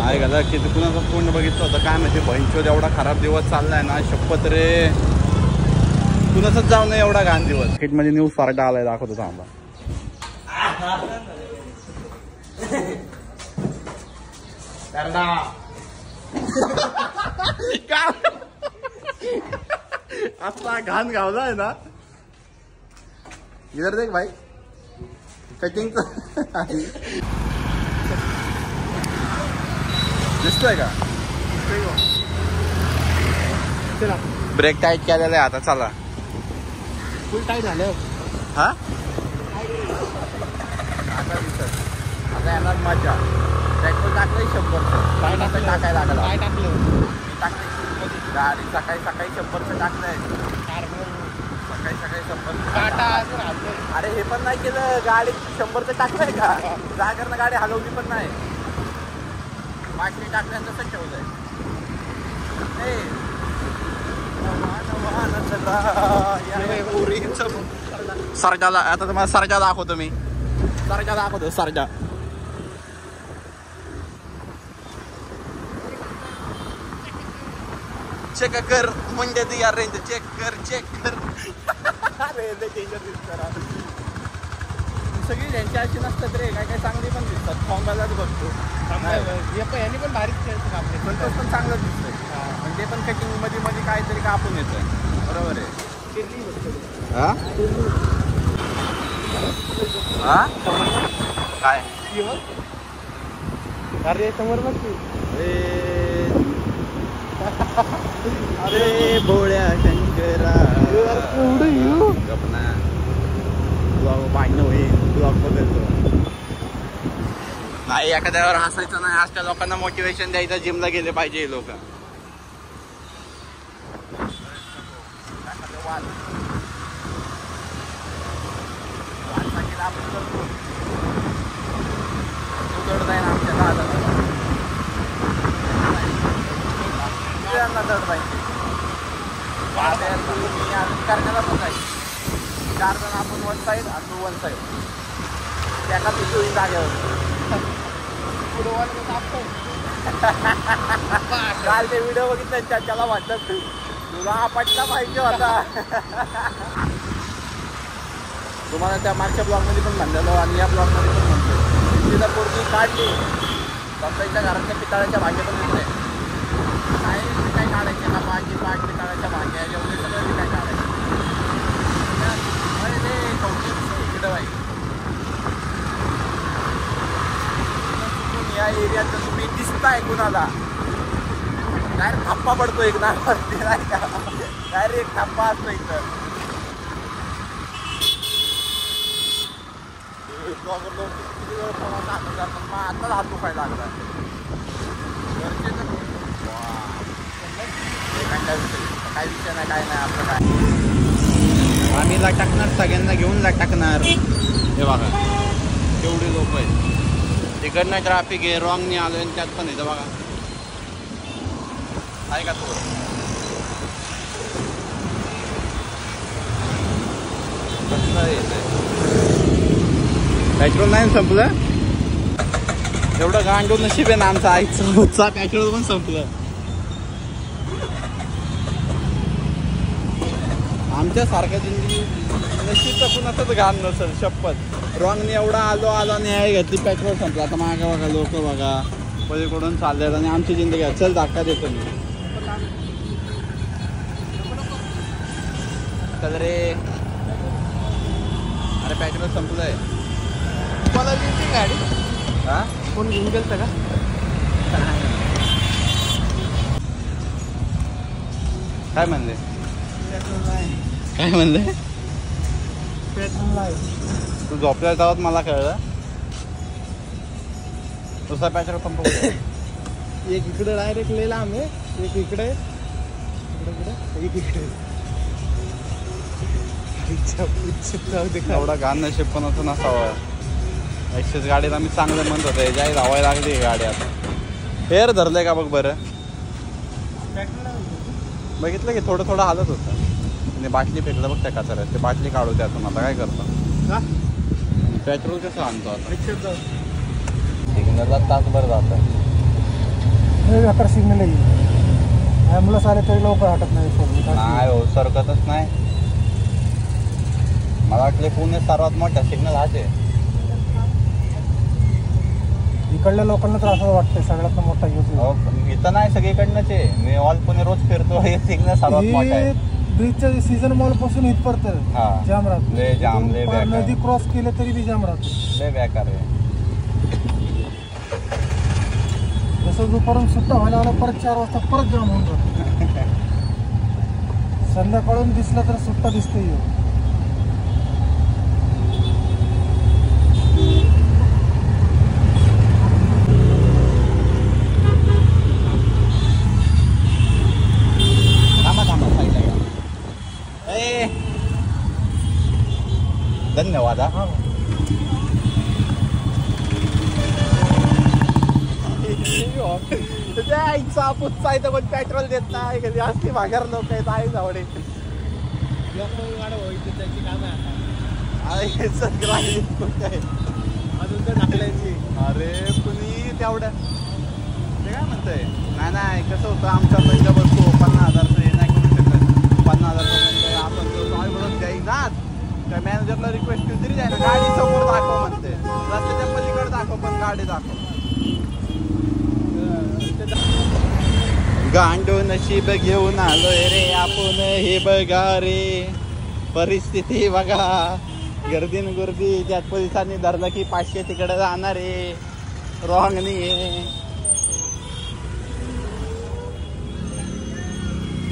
आहे का की कुणाचं तोंड बघितलं होतं काय माहिती बहिणचोद एवढा खराब दिवस चाललाय ना शपथ रे कुणाचंच जाऊ नये एवढा घाण दिवस किटमध्ये न्यूज फारटा आलाय दाखवतो थांबा आता घाण गावला आहे ना इधर देख भाई कटिंग दिसतोय का ब्रेक टाईट केलेला आहे आता चला फुल टाईट झालं हा आता येणार मजा ट्रॅक्टर टाकलंय 100 काय टाकलं टाकायला लागला काय टाकलं गाडी सकाळी 100चं टाकलंय सकाळी 100 टाटा अरे हे पण नाही केलं गाडी 100चं टाकलंय का जागरनं गाडी हलवली पण नाही बाटली टाकल्यानं तसंच ठेवलंय सरजाला आता तुम्हाला सरजा दाखवतो मी सरजा चेक कर म्हणजे दिया रेंज चेक कर रेंज डेंजर दिसतात सगळी त्यांची अशी नसतात रे काय चांगली पण दिसतात फॉर्मलाच बघतो यांनी पण भारीच खेळतो आपले संतोष पण चांगलं दिसतंय पण ते पण कटिंग मध्ये काहीतरी कापून येतं बरोबर आहे काय अरे समोर बघ अरे भोळ्या शंकरा गपना ब्लॉग पाहिजे होईल ब्लॉग बघतो नाही एखाद्यावर हसायचं नाही आजच्या लोकांना मोटिवेशन द्यायचं जिमला गेले पाहिजे हे लोक करण्याला पण जाईल 4 जण आपण वन साईड आणि तू वन साईड त्याला तुझी जागेवर काल ते व्हिडिओ बघितले त्याला वाटत तुला पटला पाहिजे होता तुम्हाला त्या मागच्या ब्लॉगमध्ये पण म्हणलेलो आणि या ब्लॉगमध्ये पण म्हणतो तिला पोरगी काढली स्वतःच्या घरातल्या पितळाच्या भांड्या पण येत नाही काय काढायचे का भाजी पाठ पितळाच्या भांड्या एवढे सगळं काय काढायचं अरे ते इकडं बाई या एरियात तुम्ही दिसताय कुणाला डायरेक्ट थप्पा पडतो एक ना डायरेक्ट थप्पा असतो इथं आता हात दुखायला लागला काय विषय नाही काय नाही आपलं काय आम्ही टाकणार सगळ्यांना घेऊन टाकणार हे बघा केवढे लोक आहेत तिकडनं ट्रॅफिक आहे रॉंगने आलोय त्यात पण येतं बघा आहे का तो पेट्रोल नाही संपलं एवढं गांडू नशीब आहे ना आमचा आईचा पेट्रोल पण संपलं आमच्या सारख्या जिंदगी नशीब तर कुणाचंच घाण नसेल शपथ रॉंगने एवढा आलो आणि आहे घेतली पेट्रोल संपलं आता मागं बघा लोक बघा पलीकडून चालले आणि आमची जिंदगी आहे चल धक्का देतो मी चल रे अरे पेट्रोल संपलंय मला लिहिली गाडी हा कोण घेऊन गेलं का काय म्हणले काय म्हणले तू झोपल्या तेव्हाच मला कळलं दुसरा पेट्रोल पंप एक इकडे डायरेक्ट लिहिला आम्ही एक इकडे एक इकडे एवढा घाण नशीब पण असं नसावं एक्सेस गाडीत आम्ही चांगलं म्हणत होतं ज्याही धावायला लागली गाडी आता फेअर धरलंय का बघ बरं बघितलं की थोडं हालत होतं आणि बाटली फेकलं बघ त्या कचऱ्यात ते बाटली काढू त्यातून आता काय करतो पेट्रोल कसं आणतो आता सिग्नलला तासभर जातं आता सिग्नल ॲम्ब्युलन्स आले तरी लवकर हटत नाही सोबत. नाही हो सरकतच नाही. मला वाटले पुणे सर्वात मोठा सिग्नल हाच आहे. इकडल्या लोकांना तर असं वाटतंय सगळ्यात मोठा यूज. हो पण इथं नाही सगळीकडनंच आहे. मी ऑल पुणे रोज फिरतो. हे सिग्नल सर्वात मोठा आहे. ब्रिजच्या सीझन मॉल पासून इथपर्यंत हा जाम राहतो. लय जाम लय बेकार. नदी क्रॉस केले तरी बी जाम राहतो. लय बेकार आहे. जसं दुपारून सुट्टा व्हायला आला परत 4 वाजता परत जाम होऊन जातो. संध्याकाळून दिसला तर सुट्टा दिसतोय. धन्यवाद. हा आईचा पुच्चा इथं पण पेट्रोल देत नाही. कधी असती भागार लोक आहेत. आई जावडे त्याची काम आहे अजून तर टाकल्याची. अरे कुणी तेवढ्या ते काय म्हणतंय. नाही कसं होतं आमच्या पहिल्या बसतो 50,000 हे नाही करू शकत. 50,000 आपण तो द्यायनाच. त्या मॅनेजरला रिक्वेस्ट केली तरी जाय ना. गाडी समोर दाखव म्हणते. रस्त्याच्या पलीकडे दाखव पण गाडी दाखव. गांडो नशीब घेऊन आलोय रे आपण. हे बघा रे परिस्थिती बघा. गर्दीन गर्दी. त्यात पोलिसांनी धरलं की 500 तिकडे जाणार आहे. रॉंग नाही.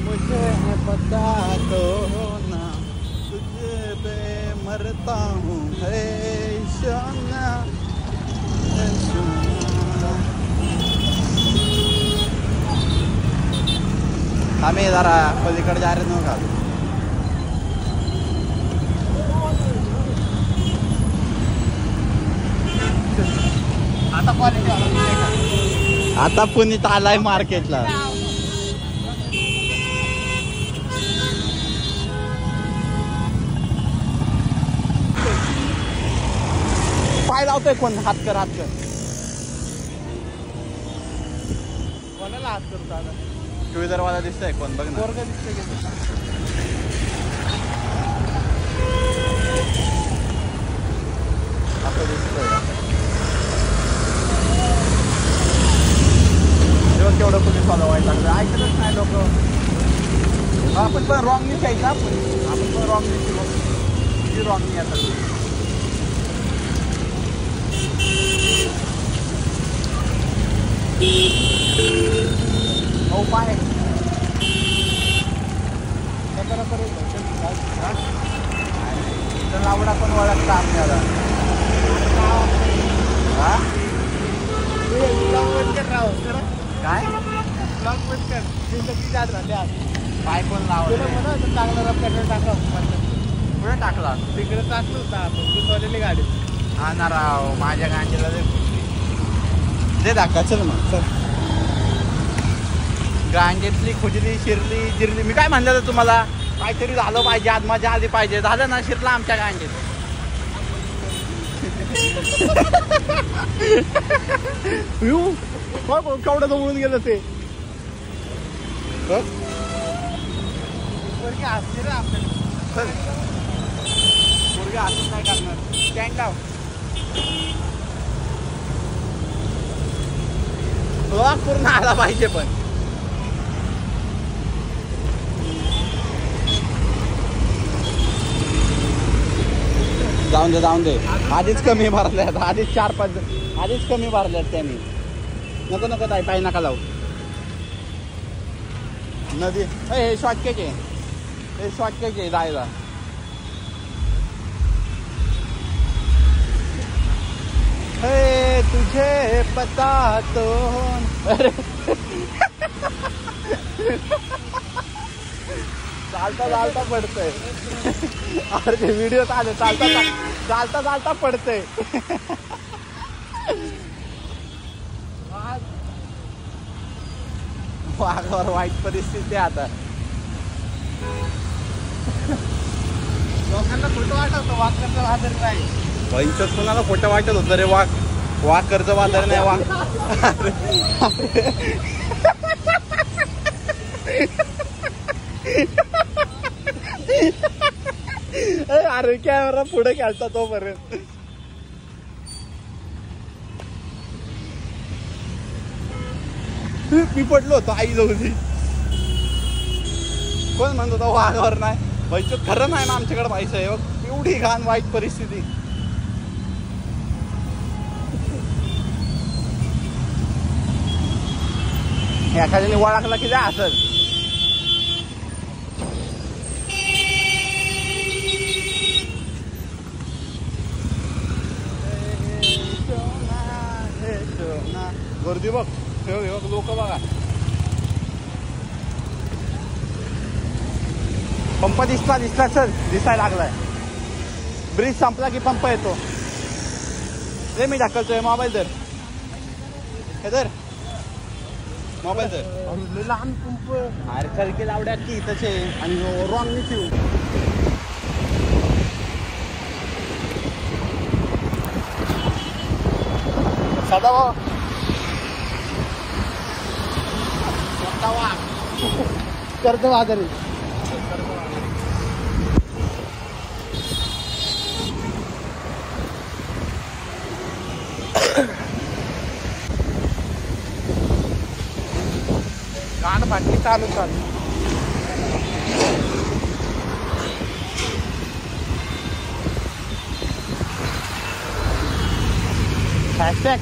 मुझे पता तो ना तुझे पे मरता हूँ है सोना. आम्ही जरा पलीकडे जा रे नका. आता पुण्यात आलाय मार्केटला. पाय लावतोय कोण. हात कर. कोणाला हात करतो आता. 2 व्हीलरवाला दिसतोय कोण बघ ना. पोरगा दिसतोय की असं दिसतोय. केवढं पोलीस वाला वाईट लागलं. ऐकतच नाही लोक. आपण पण रॉंग न्यूज घ्यायचं. आपण पण रॉंग न्यूज रॉंग नाही आता. हो पाय लावडा पण ओळखता आपल्याला. काय पाय पण लावलं. चांगला रस्त्याकडे टाका. पुढे टाकला. तिकडे टाकलं होतं आपण दुसवलेली गाडी. हा ना राव माझ्या गांडीला दे दाखवा. चल मग चल. गांडीतली खुजली शिरली जिरली. मी काय म्हणलं तर तुम्हाला काहीतरी झालं पाहिजे. आज मजा आली पाहिजे. झालं ना. शिरला आमच्या गांडीत. केवढं जवळून गेलं ते. पोरगी हसते रे आपल्याला. पोरगी हसून नाही करणार. स्टँड लाव. पूर्ण आला पाहिजे पण. जाऊन दे. आधीच कमी भरल्यात. आधीच 4-5 आधीच कमी भरल्यात त्यांनी. नको ताई पाय नका लावू. नदी हे शॉर्टकट आहे. हे शॉर्टकट आहे जायला. हे तुझे पता तो. अरे चालता पडतंय. अरे ते व्हिडिओ आले. चालता पडतंय. वाघावर वाईट परिस्थिती आता. लोकांना खोटं वाटत वाघ कसं वाजत नाही. कोणाला खोटं वाटत होतं रे. वाघ वाघ कर्ज बाजार नाही वाघ. अरे कॅमेरा पुढे खेळता तोपर्यंत. मी पडलो होतो आई जाऊची. कोण म्हणत होता वाघावर नाही पैसे. खरं नाही ना आमच्याकडे पैसे आहे. एवढी घाण वाईट परिस्थिती. एखाद्याने वळखला की जाय असल. गर्दी बघ. लोक बघा. पंप दिसला सर. दिसायला लागलाय. ब्रिज संपला की पंप येतो. रे मी ढकलतोय. मोबाईल धर. हे धर मोबाईल धर. लहान पंप. अरे चरकी लावड्या की तसे आणि रॉंग नी ठेवू. सदाभाऊ कर्ज बाजारी. गाणं फाटली चालू. हॅशटॅग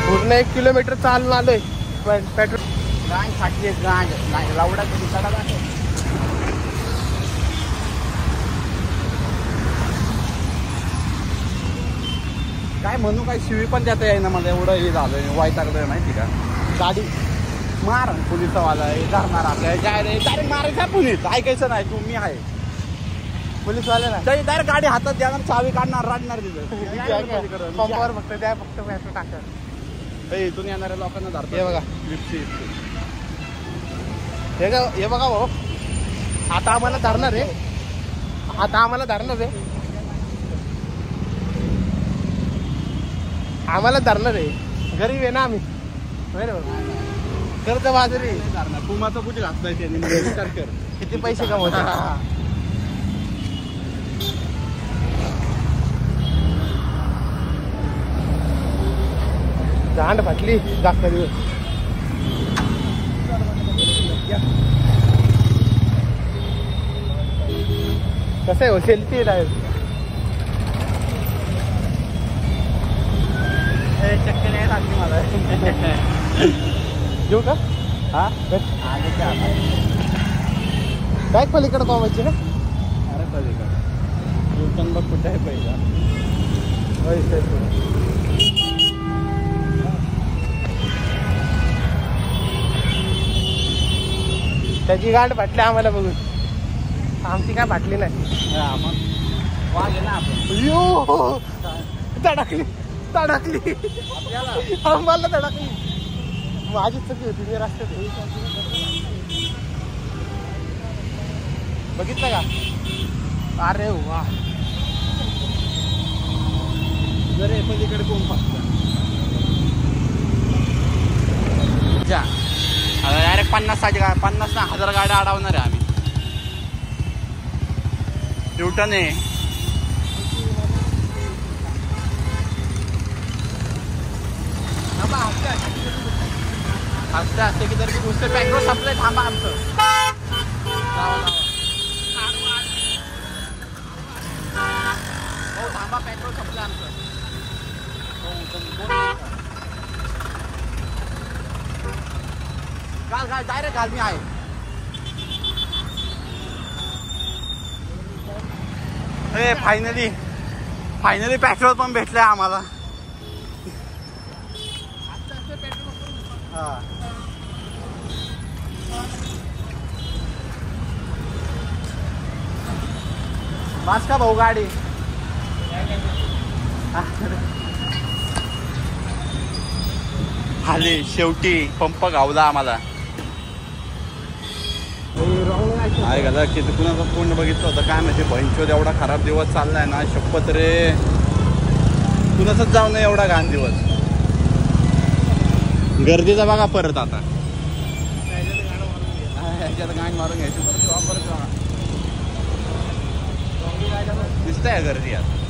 पूर्ण 1 किलोमीटर चालून आलोय. पेट्रोल गांज फाटली. गांज लावडा कधी चढा दाखव. काय म्हणू काय शिवी पण देता येईना मला. एवढं हे झालं वाईटागलंय माहिती का. गाडी मार पोलिसवाला धरणार आपल्या डायरेक्ट मारायचा पोलीस. ऐकायचं नाही तू मी आहे. पोलीसवाले ना डायरेक्ट गाडी हातात द्याणार चावी काढणार राडणार तिथं. पंपावर फक्त द्या. फक्त पेट्रोल टाका. इथून येणाऱ्या लोकांना धरतो. हे बघा. लिफ्टची हे बघा भाऊ. आता आम्हाला धरणार आहे. आम्हाला धरणार आहे. गरीब आहे ना आम्ही. बरोबर. कर्ज बाजारी. पुमाचं कुठे घातलाय त्याने. विचार कर किती पैसे कमवतात. झांड फाटली. जागता दिवस. कसं आहे हो सेल्फी डायरेक्ट. शक्य नाही लागली मला. येऊ का. हा काय पलीकडे पावायची ना. अरे पलीकडे बघ कुठे आहे पहिला. त्याची गाठ फाटली आम्हाला बघून. आमची काय फाटली नाही. वाघ आहे ना आपण. यो तडकली आम्हाला तडकली. माझीच चुकी होती. मी रस्त्यात बघितलं का. अरे वा. जरे पलीकडे कोण फाटतं. डायरेक्ट 50 ना 1000 गाड्या अडवणार आहे आम्ही. न्यूटन आहे. हसते की तर दुसरं पेट्रोल संपलंय. थांबा आमचं. हो थांबा पेट्रोल संपलं आमचं. घाल डायरेक्ट घाल. मी आहे. फायनली पेट्रोल पण भेटलंय आम्हाला. हा बस का भाऊ गाडी. आले शेवटी पंप गावला आम्हाला. आहे का किती कुणाचा फोन बघितलं होतं काय माहिती बहिणचोद एवढा खराब दिवस चाललाय ना शपथ रे कुणाचंच जाऊ नये एवढा घाण दिवस. गर्दीचा बघा परत आता ह्याच्यात गाण मारून घ्यायची परत वापरत दिसतंय गर्दी आता.